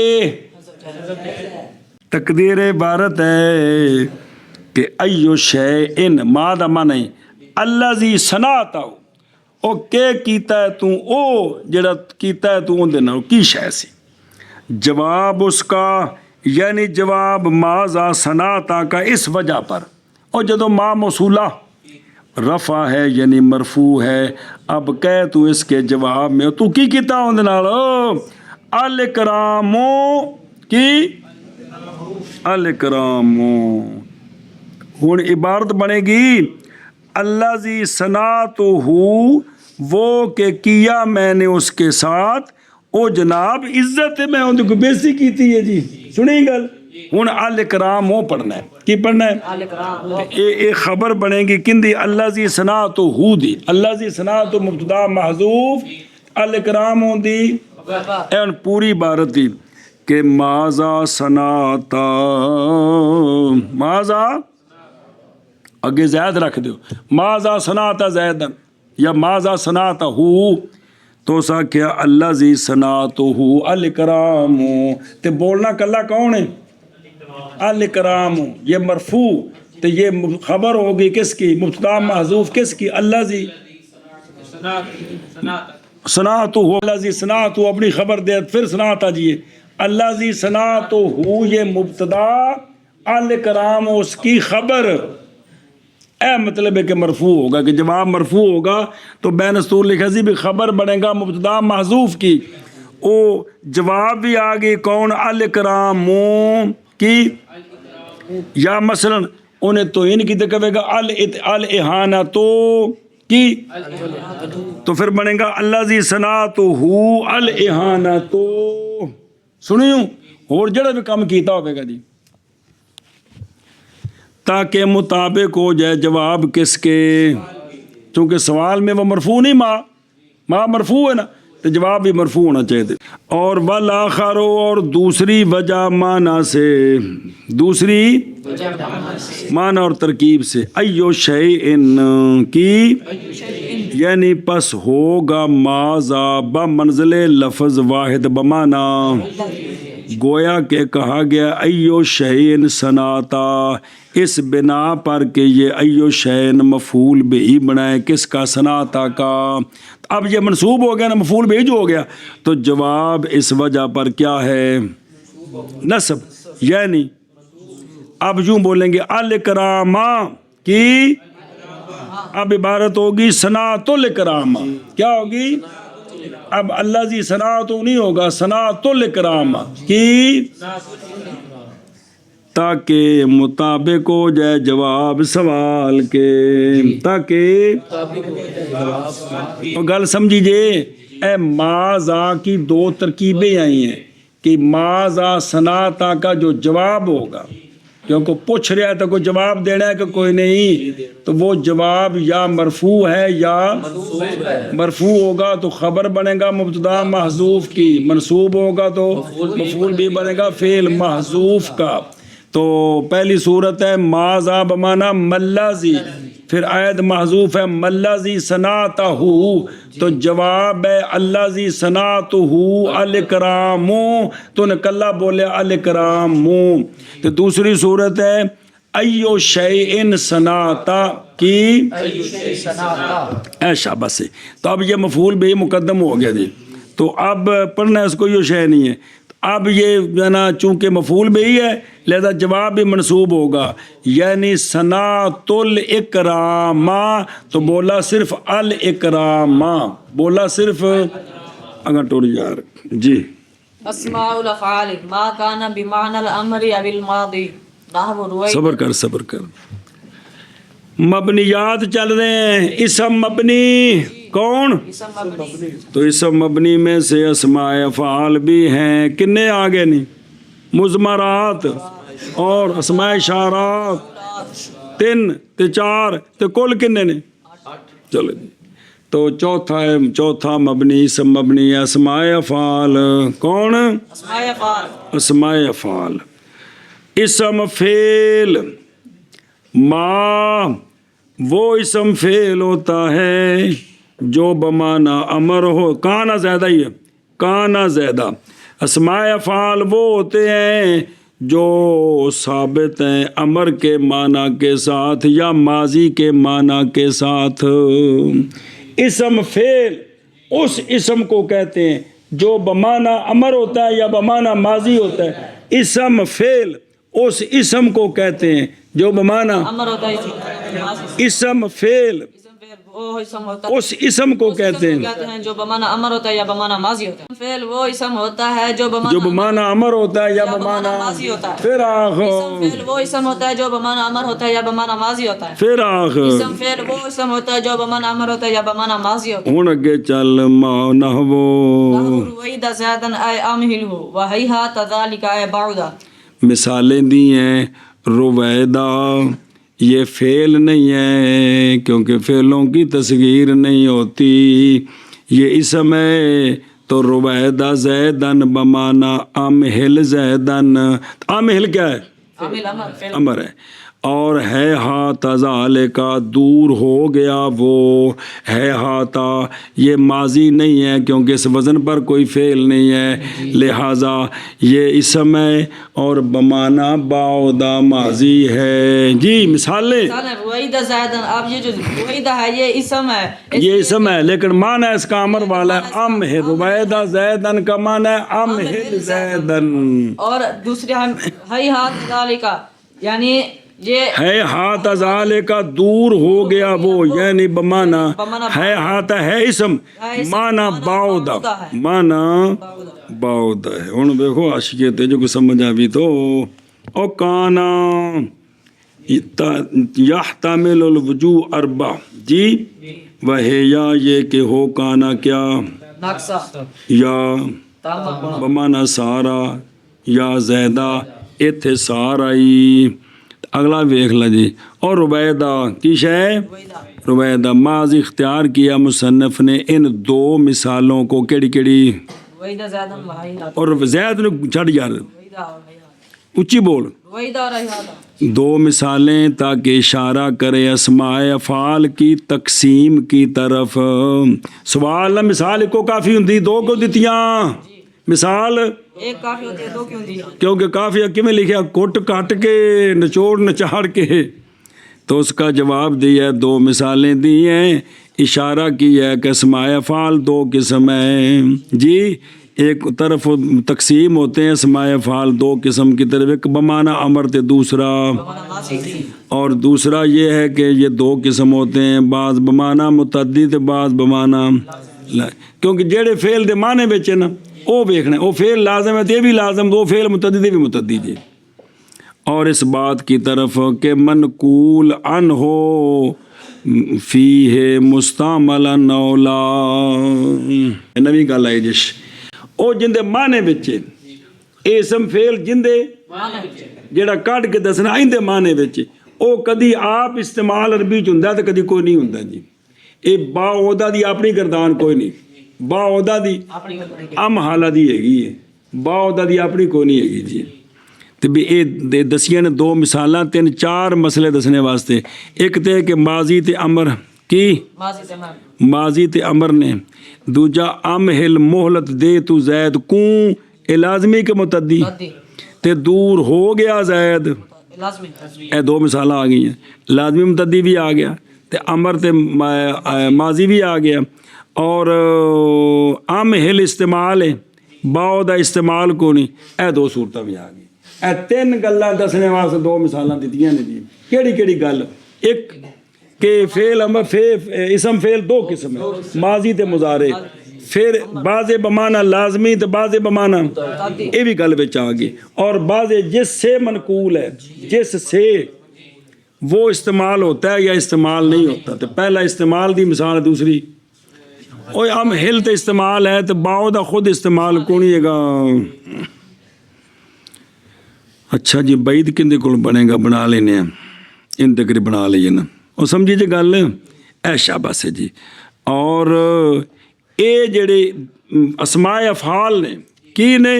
تقدیر عبارت ہے کہ ایو شیء ما دا معنی الذی صنعتا او کہ کیتا ہے تو او جڑا کیتا ہے تو اون دے نال کی شے سی. جواب اس کا یعنی جواب ماذا صنعتا کا اس وجہ پر اور جدو ما موصولہ رفع ہے یعنی مرفوع ہے. اب کہہ تو اس کے جواب میں تو کی کیتا اون دے نال الاکرامو کی الاکرامو. ہن عبارت بنے گی الذی صنعتہ وہ کہ کیا میں نے اس کے ساتھ او جناب عزت میں ان کو بےزتی کیتی ہے جی. سنیں گل ہن الاکرام وہ پڑھنا ہے. کی پڑھنا ہے؟ الاکرام. یہ خبر بنے گی کندی اللہ زی صنعت ہو دی. اللہ زی صنعت مبتدا محذوف الاکرام ہوندی این پوری عبارت دی کہ ماذا صنعتا ماذا اگے زید رکھ دیو ماذا صنعتا زیدن یا ماذا صنعتا ہو تو سا کیا اللہ زی صنعت ہو الاکرام تے بولنا کلا کون ہے؟ الاکرام. یہ مرفوع تو یہ خبر ہوگی کس کی؟ مبتدا محذوف کس کی؟ اللہ زی صنعت ہو. اللہ زی صنعت ہو اپنی خبر دے پھر صنعت آجیے اللہ زی صنعت ہو یہ مبتدا الاکرام اس کی خبر. اے مطلب ہے کہ مرفوع ہوگا کہ جواب مرفوع ہوگا تو بین اسطور لکھا سی بھی خبر بنے گا مبتدا محذوف کی. او جواب بھی آگے کون؟ الاکرام کی. یا مثلا انہیں توہین کی تو کہے گا الاہانہ تو کی تو پھر بنے گا اللہ زی صنعت ہو الاہانہ تو. سنیوں اور جڑا بھی کام کیتا ہوئے گا جی تاکہ مطابق ہو جائے جواب کس کے؟ چونکہ سوال میں وہ مرفوع نہیں ماں مرفوع ہے نا تو جواب بھی مرفوع ہونا چاہیے. اور والآخر اور دوسری وجہ معنی سے دوسری معنی اور ترکیب سے ایو شیئن کی یعنی پس ہوگا ماذا بمنزل لفظ واحد بمعنی گویا کہ کہا گیا ایو شیئن صنعتا اس بنا پر کہ یہ ایو شیئن مفعول بھی بنائے کس کا؟ صنعتا کا. اب یہ منصوب ہو گیا نا مفعول بھی جو ہو گیا تو جواب اس وجہ پر کیا ہے؟ نصب. یعنی اب یوں بولیں گے الاکرام کی اب عبارت ہوگی صنعت الاکرام. کیا ہوگی؟ اب اللہ زی صنعت نہیں ہوگا صنعت الاکرام کی تاکہ مطابق ہو جائے جواب سوال کے. تاکہ گل سمجھیجئے اے ماذا کی دو ترکیبیں آئی ہیں کہ ماذا صنعتا کا جو جواب ہوگا کیونکہ پوچھ رہا ہے تو کوئی جواب دینا ہے کہ کوئی نہیں تو وہ جواب یا مرفوع ہے یا مرفوع ہوگا تو خبر بنے گا مبتدا محذوف کی. منصوب ہوگا تو مفعول بھی بنے گا فعل محذوف کا. تو پہلی صورت ہے ماذا بمانا ملازی پھر عائد محذوف ہے ملازی صنعتہ تو جواب ہے اللہ زی صنعتہ الاکرام تو نکلا بولے الاکرام. تو دوسری صورت ہے ایو شیئن صنعتا کی اے شاباش. تو اب یہ مفعول بھی مقدم ہو گیا جی تو اب پڑھنا ہے اس کو یہ شے نہیں ہے. اب یہ نا چونکہ مفعول بھی ہے لہذا جواب بھی منصوب ہوگا یعنی صنعت الاکرام تو بولا صرف الاکرام بولا صرف اگر ٹوٹ یار جی. اسماء الافعال ما كان بمعنى الامر او الماضي نحو رويد. صبر کر مبنیات چل رہے ہیں. اسم مبنی کون؟ اسم مبنی. تو اسم مبنی میں سے اسماء افعال بھی ہیں کنے آگے نہیں مضمرات اور اسماء اشارات 3 تے 4 تے کل کنے نے چلو جی. تو چوتھا مبنی اسم مبنی اسماء افعال کون؟ اسماء افعال. اسماء افعال اسم فعل ما وہ اسم فعل ہوتا ہے جو بمانا امر ہو. کانا زیادہ ہی ہے کانا زیادہ. اسماء افعال وہ ہوتے ہیں جو ثابت ہیں امر کے معنی کے ساتھ یا ماضی کے معنی کے ساتھ. اسم فعل اس اسم کو کہتے ہیں جو بمانا امر ہوتا ہے یا بمانا ماضی ہوتا ہے. اسم فعل اس اسم کو کہتے ہیں جو بمانا امر ہوتا ہے. اسم فعل وہ اسم ہوتا ہے اس اسم کو کہتے ہیں جو بمانا امر ہوتا ہے یا بمانا ماضی ہوتا ہے. فعل وہ اسم ہوتا ہے جو بمانا امر ہوتا ہے یا بمانا ماضی ہوتا ہے. پھر فعل وہ اسم ہوتا ہے جو بمانا امر ہوتا ہے یا بمانا ماضی ہوتا ہے. پھر اسم فعل وہ اسم ہوتا ہے جو بمانا امر ہوتا ہے یا بمانا ماضی ہوتا ہے. ہن اگے چل نحو روید زیدن اے امہلہ وہیہا تذالک اے بعدا. مثالیں دی ہیں رویدہ یہ فعل نہیں ہے کیونکہ فعلوں کی تصغیر نہیں ہوتی، یہ اسم ہے تو رویدہ زیدن بمانا امہل زیدن، امہل کیا ہے؟ عامل امر فعل امر ہے، اور ہے ہاتھ ذالکا دور ہو گیا وہ، ہے ہاتھ یہ ماضی نہیں ہے کیونکہ اس وزن پر کوئی فعل نہیں ہے، لہٰذا یہ اسم ہے اور بمانا بعودہ ماضی ہے جی۔ مثالیں رویدہ زیدن، اب یہ جو رویدہ ہے یہ اسم ہے، یہ اسم ہے لیکن معنی اس کا امر والا ہے، ام ہے رویدہ زیدن کا معنی ہے ام ہے زیدن، اور دوسرے ہم ہی ہاتھ ذالکا یعنی یہ ہے ہاتھ ذالکا دور ہو گیا وہ، یعنی بمانا ہے ہاتھ ہے اسم، مانا باؤدہ، مانا باؤدہ ہے۔ ہن دیکھو عاشقی تے جو کو سمجھ آوی تو او کانا یحتمل الوجوہ اربع جی، وہے یا یہ کہ ہو کانا کیا نقصہ یا تمام بمانا سارا یا زیدہ ایتھے سارا ہی۔ اگلا ویکھ لا جی، اور رویدہ کی شے رویدہ ماضی اختیار کیا مصنف نے ان دو مثالوں کو، کیڑی کیڑی؟ رویدہ زیدن وہی ہاتھ، اور زید نے چھڑ یار رویدہ اور ہی ہاتھ، اچھی بول، رویدہ اور ہی ہاتھ، دو مثالیں تاکہ اشارہ کرے اسماء افعال کی تقسیم کی طرف۔ سوال نہ مثال کو کافی ہوندی، دو کو دتیاں مثال ایک کافی ہوتی ہے دو کیوں دی؟ کیونکہ کافی کیویں لکھیا کٹ کٹ کے نچوڑ نچاڑ کے، تو اس کا جواب دیا دو مثالیں دی ہیں، اشارہ کیا کہ اسماء افعال دو قسم ہیں جی، ایک طرف تقسیم ہوتے ہیں اسماء افعال دو قسم کی طرف، ایک بمانا امر تے دوسرا، اور دوسرا یہ ہے کہ یہ دو قسم ہوتے ہیں، بعض بمانا متعدی تے بعض بمانا کیونکہ جیڑے فعل دے معنی وچ نا وہ ویکھنا، وہ فعل لازم ہے تے بھی لازم، وہ فعل متعدی تے بھی متعدی جی۔ اور اس بات کی طرف کہ منقول ان ہو فیہ مستعمل اولا، نوی گل ہے جش او جندے معنی وچ اسم فعل جندے جیڑا کڈ کے دسنا ایندے معنی وچ او کدی آپ استعمال عربی چ ہوندا تے کدی کوئی نہیں ہوندا جی۔ اے با عہدہ دی اپنی گردان کوئی نہیں، با عہدہ دی ام حالہ دی ہیگی ہے، با عہدہ دی اپنی کوئی نہیں ہیگی جی۔ تے بھی اے دسیاں نے دو مثالاں تین چار مسئلے دسنے واسطے، ایک تے کہ ماضی تے امر کی ماضی تے امر نے، دوجا امہل مہلت دے تو زید کوں اے لازمی کے متعدی، تے دور ہو گیا زید، اے دو مثالاں آ گئی ہیں، لازمی متعدی بھی آ گیا تے امر تے ماضی بھی آ گیا، اور امہل استعمال ہے باؤ دا استعمال کو نہیں، اے دو صورتاں بھی آ گئی۔ اے تین گلاں دسنے واسطے دو مثالاں دتیاں نے جی۔ کیڑی کیڑی گل؟ ایک کہ فعل امر اسم فعل دو قسم ہے، ماضی تے مضارع، پھر بعض بمانا لازمی تے بعض بمانا یہ بھی گل وچ آ گئی، اور بعض جس سے منقول ہے، جس سے وہ استعمال ہوتا ہے یا استعمال نہیں ہوتا، تو پہلا استعمال دی مثال، دوسری اوے ہم ہل تے استعمال ہے تو باؤ دا خود استعمال کونی گا۔ اچھا جی بعید کندے کول بنے گا، بنا لینے ہیں ان تک بنا لیے نا، اور سمجھی جی گل اے شاباش ہے جی۔ اور اے جڑے اسماء افعال نے کی نے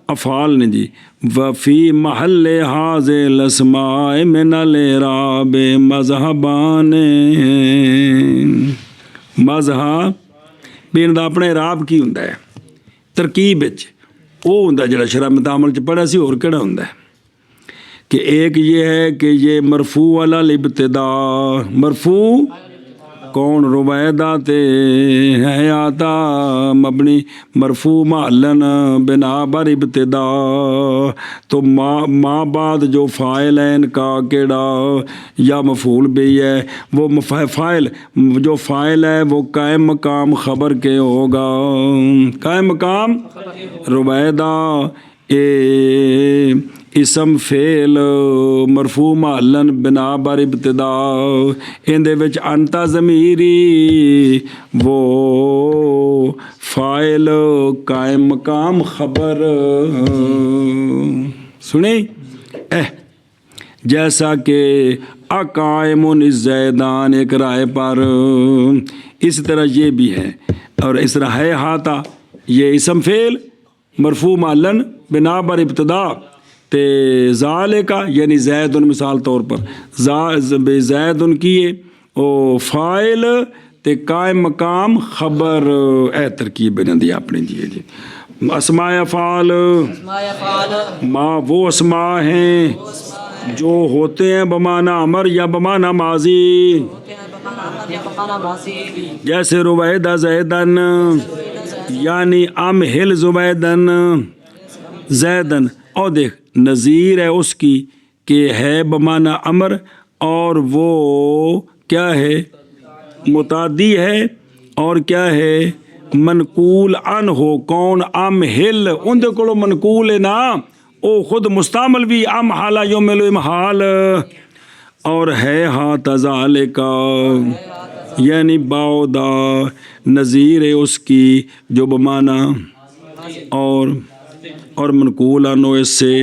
افعال نے جی، وفی محل حاضر الاسماء من الاعراب مذہبان، مذہب بھی ان دا اپنے اعراب کی ہوندا ہے، ترکیب وچ وہ ہوندا جڑا شرح متعامل چ پڑھا سی، اور کیڑا ہوندا ہے کہ ایک یہ ہے کہ یہ مرفوع علی الابتداء، مرفوع کون رویدہ تے ہے آتا مبنی مرفوع محلن بنا بر ابتداء، تو ما بعد جو فاعل ہے ان کا کیڑا یا مفعول بھی ہے، وہ فاعل جو فاعل ہے وہ قائم مقام خبر کے ہوگا، قائم مقام رویدہ اے اسم فعل مرفوع محلن بنا بر ابتداء، اندے وچ انتا ضمیری وہ فاعل قائم مقام خبر، سنیں جیسا کہ اقائم زیدان ایک رائے پر، اس طرح یہ بھی ہے. اور اس طرح ہے ہاتھا یہ اسم فعل مرفوع معلن بنا بر ابتدا تے ذالکا یعنی زید مثال طور پر زید کیے او فائل تے قائم مقام خبر اے ترکیب بنا دی اپنے جی. اسماء افعال اسماء افعال ما وہ اسماء ہیں جو ہوتے ہیں بمعنی امر یا بمعنی ماضی، ہوتے ہیں بمعنی امر یا بمعنی ماضی، جیسے رویدہ زیدن یعنی امہل زبیدن زیدن. اور دیکھ نظیر ہے اس کی کہ ہے بمعنی امر اور وہ کیا ہے متعدی ہے اور کیا ہے منقول ان ہو. کون امہل ان دے کولو منقول ہے نا، او خود مستعمل بھی ام حالا یومل امحال. اور ہے ہاتھ ذالکا یعنی باودا نظیر ہے اس کی جو بمعنی اور منقول انو اس سے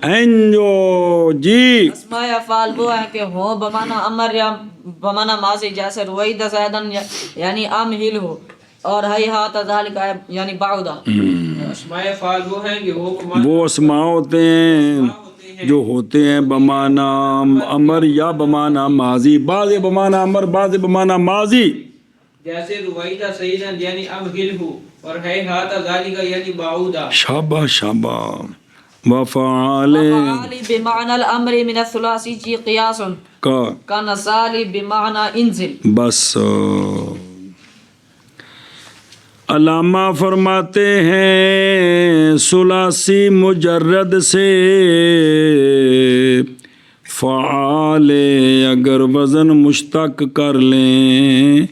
انجو جی. اسماء افعال وہ ہیں کہ ہو بمعنی امر یا بمعنی ماضی، جیسے رویدہ زیدن یعنی امہل ہو، اور ہے ہاتھ ذالک یعنی بعودہ. اسماء افعال وہ ہیں کہ وہ اسماء ہوتے ہیں جو ہوتے ہیں بمعنی امر یا بمعنی ماضی، بعض بمعنی امر بعض بمعنی ماضی. جیسے رویدہ سیدن یعنی امہل ہو اور ہے ہاتھ ذالک یعنی بعودہ. شابہ شابہ. وفعال وفعالی بمعنی الامر من الثلاثی جی قیاس کا نزالی بمعنی انزل. بس علامہ فرماتے ہیں ثلاثی مجرد سے فعال اگر وزن مشتق کر لیں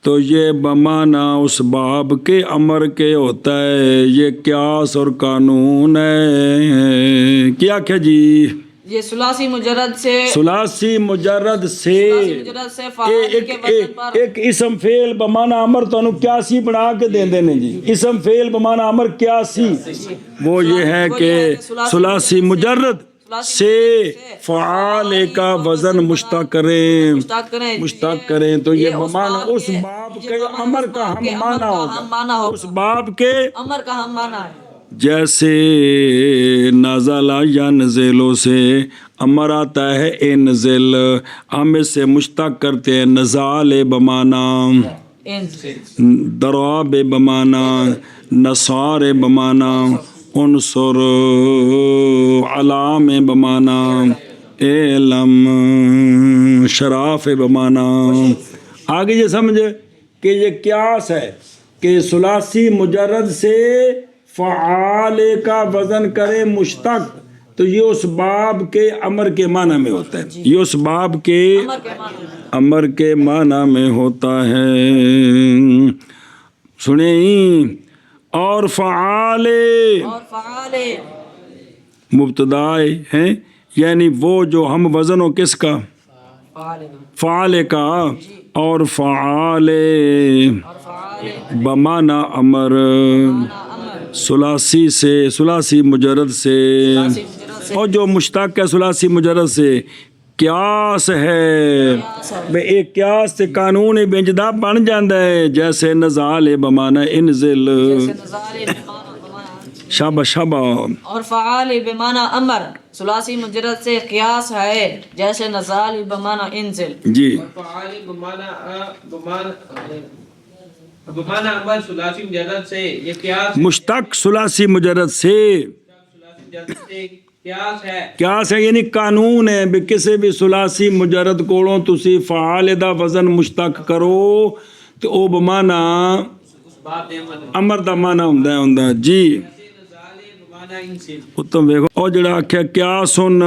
تو یہ بمعنی اس باب کے امر کے ہوتا ہے. یہ قیاس اور قانون ہے. کیا کیا جی یہ ثلاثی مجرد سے ثلاثی مجرد سے فعال کے وزن پر ایک اسم فعل بمعنی امر تو قیاسی بنا کے دے دینے جی. اسم فعل بمعنی امر قیاسی وہ یہ ہے کہ ثلاثی مجرد سے فعال کا وزن مشتق کریں تو یہ بمعنی اس باب کے امر کا ہم معنی ہوگا. اس باب کے امر کا ہم معنی ہے. جیسے نازلہ یا نزلوں سے امر آتا ہے انزل، ہم اس سے مشتق کرتے ہیں نزال بمعنی دراب بمعنی نصار بمعنی عنصر علام بمعنی علم شراف بمعنی. آگے یہ سمجھے کہ یہ قیاس ہے کہ ثلاثی مجرد سے فعال کا وزن کرے مشتق تو یہ اس باب کے امر کے معنی میں ہوتا ہے. یہ اس باب کے امر کے معنی میں ہوتا ہے. سنیں اور فعال مبتدائے ہیں یعنی وہ جو ہم وزن ہو کس کا فعال کا اور فعال بمعنی امر ثلاثی سے ثلاثی مجرد سے اور جو مشتق ہے ثلاثی مجرد سے قیاس ہے. ایک قیاس سے قانون بنجدہ بن جاندہ ہے جیسے نزال بمعنی انزل. شابہ شابہ. اور فعال بمعنی امر ثلاثی مجرد سے قیاس ہے جیسے نزال بمعنی انزل. جی فعال بمعنی امر ثلاثی مجرد سے یہ قیاس مشتق ثلاثی مجرد سے قیاس ہے یعنی قانون ہے بھی کسی بھی ثلاثی مجرد کولوں تسی فعال دا وزن مشتق کرو تو او بمعنی امر دا معنی ہوندا ہے. جی اتم ویکھو او جڑا آکھیا قیاسن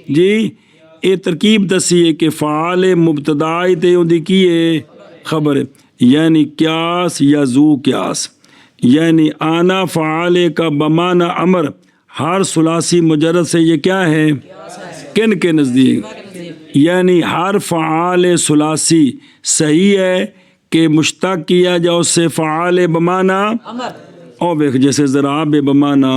جی اے ترکیب دسی ہے کہ فعال مبتدائی تے اودی کی ہے خبر ہے یعنی قیاس یا ذو قیاس یعنی آنا فعال کا بمعنی امر ہر ثلاثی مجرد سے یہ کیا ہے کن کے نزدیک یعنی ہر فعال ثلاثی صحیح ہے کہ مشتق کیا جاؤ اس سے فعال بمعنی اور جیسے ضراب بمعنی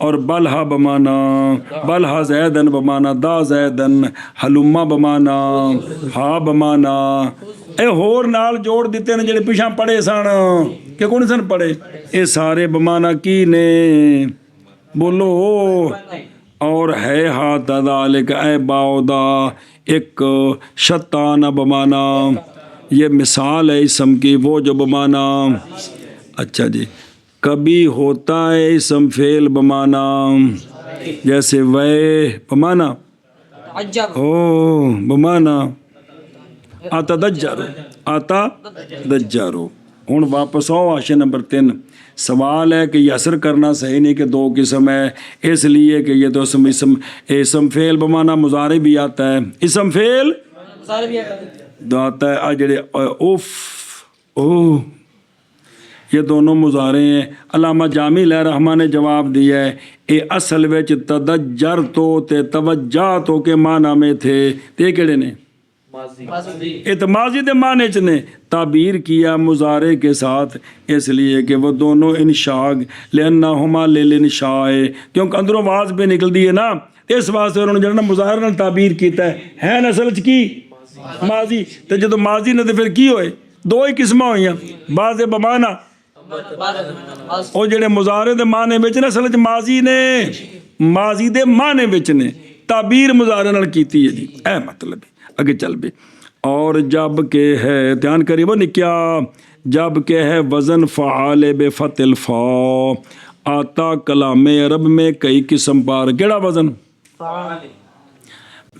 اور بلہا بمانا بلہا زیدن بمانا دا زیدن حلما بمانا ہا بمانا اے ہور نال جوڑ دیتے ہیں جڑے پیچھا پڑھے سن کہ کون سن پڑھے اے سارے بمانا کی نے بولو اور ہے ہاتھ ذالک اے باؤدا ایک شتان بمانا یہ مثال ہے اسم کی وہ جو بمانا اچھا جی کبھی ہوتا ہے اسم فعل بمانا جیسے وے بمانا عجب او بمانا آتا دجارو آتا دجارو ہوں واپس آؤ آشے نمبر 3 سوال ہے کہ یہ اثر کرنا صحیح نہیں کہ 2 قسم ہے اس لیے کہ یہ تو اسم فعل بمانا مضارع بھی آتا ہے اسم فعل سارے بھی آتا آتا ہے آ جڑے اوف او یہ دونوں مضارع ہیں علامہ جامی علیہ رحمہ نے جواب دیا ہے اے اصل وچ تدجر تو تے توجہ تو کے معنی میں تھے تے کیڑے نے یہ ماضی دے معنی چ نے تعبیر کیا مضارع کے ساتھ اس لیے کہ وہ دونوں انشاء لأنہما للانشاء کیونکہ اندروں آواز پہ نکل دی ہے نا اس واسطے انہوں نے جڑا مضارع نال تعبیر کیتا ہے اصل چ کی ماضی تے جدو ماضی نے تے پھر کی ہوئے 2 ہی قسماں ہوئیاں بعض بمانا او جڑے مضارع دے معنی وچ نے اصل چ ماضی نے ماضی دے معنی وچ نے تعبیر مضارع نال کیتی ہے جی اے مطلب اگے چل بے اور جب کہ ہے دھیان کری وہ نکیا جب کہ ہے وزن فعال بے فتح الفا آتا کلام عرب میں کئی قسم پر کیڑا وزن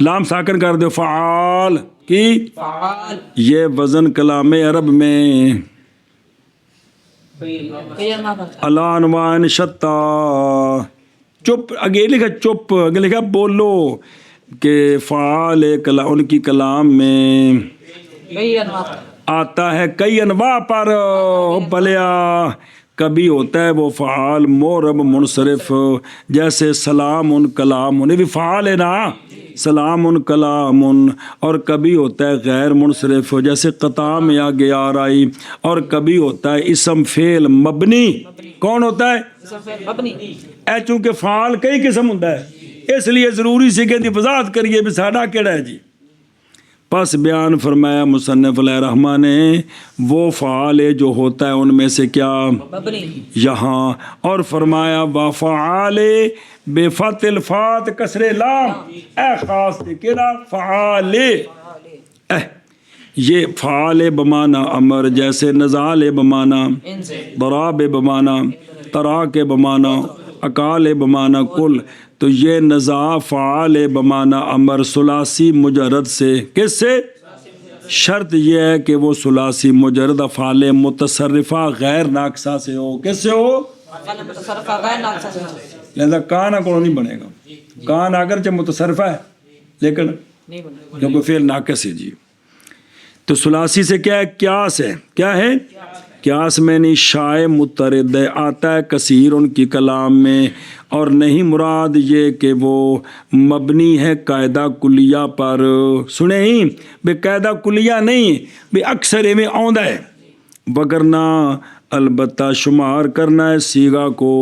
لام ساکن کر دو فعال کی یہ وزن کلام عرب میں اللہ عنوان شتا چپ اگے لکھا چپ اگے لکھا بولو کہ فعال ان کی کلام میں آتا ہے کئی انواع پر بلیا کبھی ہوتا ہے وہ فعال مورب منصرف جیسے سلام ان کلام ان بھی فعال ہے نا سلام ان کلام ان اور کبھی ہوتا ہے غیر منصرف جیسے قطام یا گیار آئی اور کبھی ہوتا ہے اسم فعل مبنی کون ہوتا ہے اے چونکہ فعال کئی قسم ہوتا ہے اس لیے ضروری سی کہ وضاحت کریے بھی ساڈا کیڑا ہے جی پس بیان فرمایا مصنف علیہ رحمہ نے وہ فعال ہے جو ہوتا ہے ان میں سے کیا یہاں اور فرمایا وفعال بے فتح الفات کسر لام اے خاص کیڑا فعال یہ فعال بمانا امر جیسے نزال بمانا ضراب بمانا تراک بمانا اکال بمانا کل تو یہ نزا فعال بمانا امر ثلاثی مجرد سے کس سے شرط یہ ہے کہ وہ ثلاثی مجرد افعال متصرفہ غیر ناقصہ سے ہو کس سے ہو لہذا کان کو نہیں بنے گا کان اگرچہ متصرفہ ہے لیکن کیونکہ فعل ناقص ہے جی تو ثلاثی سے کیا ہے قیاس ہے کیا ہے قیاس میں نہیں شائع مترد آتا ہے کثیر ان کی کلام میں اور نہیں مراد یہ کہ وہ مبنی ہے قاعدہ کلیہ پر سنے ہی بے قاعدہ کلیہ نہیں بے اکثر میں آندا ہے وگرنہ البتہ شمار کرنا ہے سیغہ کو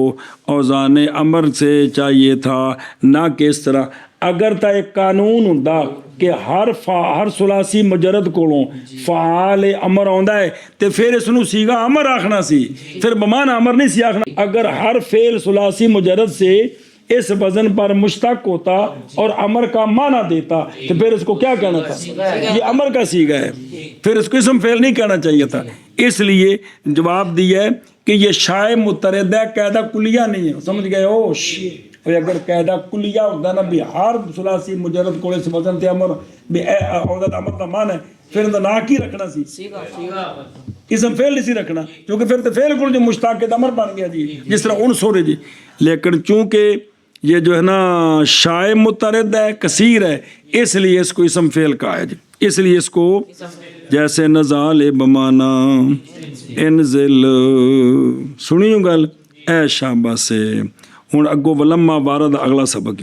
اوزان امر سے چاہیے تھا نہ کہ اس طرح اگر تا ایک قانون ہوندا کہ ہر ثلاثی مجرد کولوں فعال امر آندا ہے تے پھر اس نو سیغہ امر آکھنا سی پھر بمانا امر نہیں سی آکھنا اگر ہر فعل ثلاثی مجرد سے اس وزن پر مشتق ہوتا اور امر کا معنی دیتا تو پھر اس کو کیا کہنا تھا یہ امر کا سیغہ ہے پھر اس کو اسم فعل نہیں کہنا چاہیے تھا اس لیے جواب دیا ہے کہ یہ شائع مترد ہے قاعدہ کلیہ نہیں ہے سمجھ گئے ہو اگر قاعدہ کلیہ ہوتا نا بھی ہر ثلاثی مجرد کو اس وزن تے امر بھی عورت امر کا معنی ہے پھر اندر نہ کی رکھنا سی اسم فعل نہیں سی رکھنا کیونکہ پھر تو فعل کو جو مشتق امر بن گیا جی جس طرح عنصر ہے جی لیکن چونکہ یہ جو ہے نا شائع مترد ہے کثیر ہے اس لیے اس کو اسم فعل کہا ہے جی اس لیے اس کو جیسے نزال بمانا انزل سنیوں گل اے شاباش سے ہوں اگو ولما وارد اگلا سبق